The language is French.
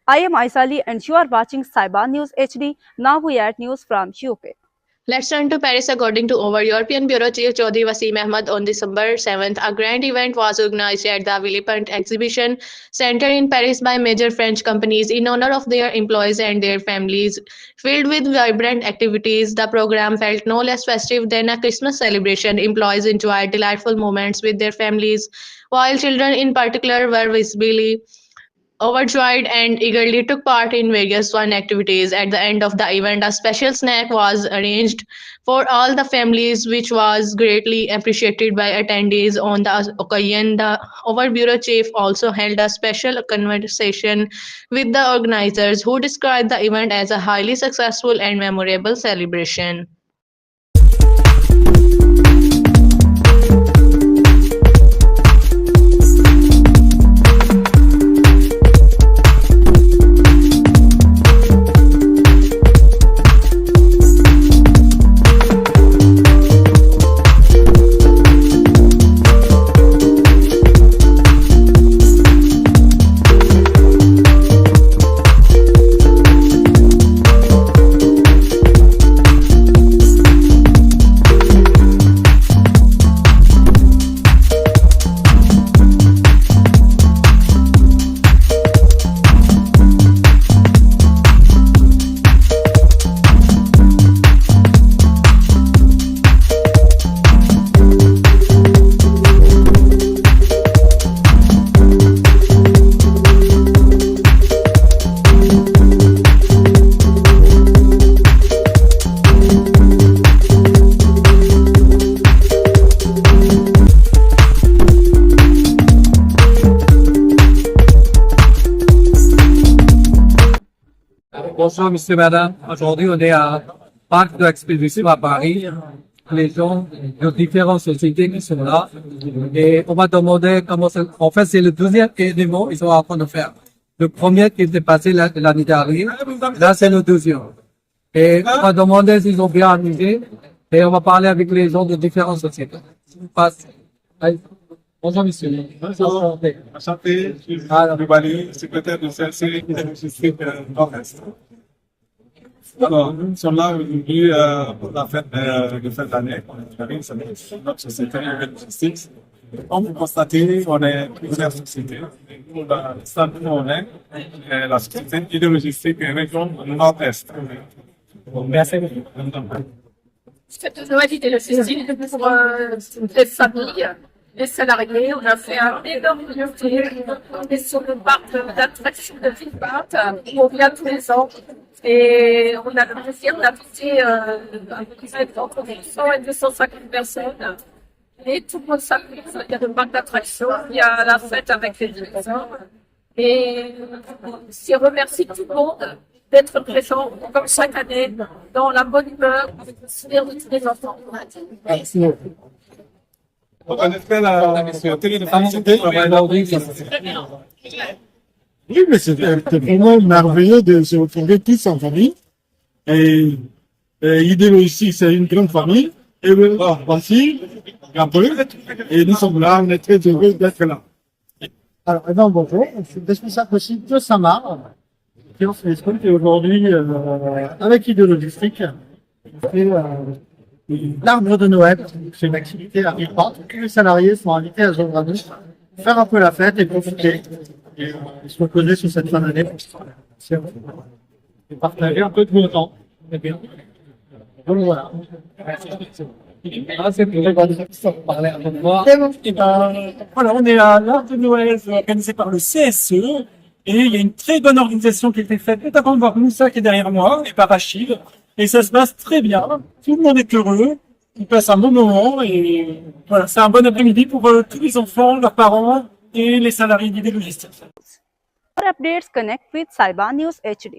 I am Aisali and you are watching Saiba News HD. Now we add news from UK. Let's turn to Paris. According to our European Bureau Chief Chaudhry Wasim Ahmed, on December 7th, a grand event was organized at the Villepinte Exhibition Center in Paris by major French companies in honor of their employees and their families. Filled with vibrant activities, the program felt no less festive than a Christmas celebration. Employees enjoyed delightful moments with their families, while children in particular were visibly overjoyed and eagerly took part in various fun activities. At the end of the event, a special snack was arranged for all the families, which was greatly appreciated by attendees. On the occasion, the our bureau chief also held a special conversation with the organizers, who described the event as a highly successful and memorable celebration. Bonsoir, monsieur, madame. Aujourd'hui, on est à Parc de l'Exposition à Paris. Les gens de différentes sociétés qui sont là. Et on m'a demandé comment ça... En fait, c'est le deuxième événement qu'ils sont en train de faire. Le premier qui était passé l'année dernière. Là, c'est le deuxième. Et on m'a demandé s'ils ont bien amusé. Et on va parler avec les gens de différentes sociétés. Allez. Bonjour, monsieur. Bonjour. Enchanté, je suis Ribali, secrétaire de CLC de logistique Nord-Est. Alors, nous sommes là aujourd'hui pour la fête de fin d'année. C'est notre société logistique. Comme vous constatez, on est plusieurs sociétés. Pour le stand où on est, la société hydrologistique région Nord-Est. Merci. Fête de Noël hydrologistique pour les familles. Les salariés, on a fait un énorme budget. On est sur le parc d'attractions de Villepinte, où on vient tous les ans. Et on a le plaisir d'inviter entre 100 et 250 personnes. Et tout le monde s'amuse. Il y a le parc d'attractions, il y a la fête avec les gens. Et je remercie tout le monde d'être présent, comme chaque année, dans la bonne humeur, avec le sourire de tous les enfants. Merci. On espère la télé de félicité. Oui, mais c'était vraiment merveilleux de se retrouver tous en famille. Et idéologie, c'est une grande famille. Et voici, Gabriel. Et nous sommes là, on est très heureux d'être là. Alors, bonjour, je suis responsable aussi de Saint-Marc, qui on se retrouve aujourd'hui avec Idéologistique. L'arbre de Noël, c'est une activité à Villepinte. Tous les salariés sont invités à joindre à nous, faire un peu la fête et profiter. Et se reposer sur cette fin d'année. Et partager un peu de bon temps. Donc voilà. C'est pour parler un peu de moi. Voilà, on est à l'Arbre de Noël organisé par le CSE. Et il y a une très bonne organisation qui a été faite, notamment par Moussa qui est derrière moi, et par Achille. Et ça se passe très bien. Tout le monde est heureux. On passe un bon moment. Et voilà, c'est un bon après-midi pour tous les enfants, leurs parents et les salariés d'idées logistiques. For updates, connect with Saiba News HD.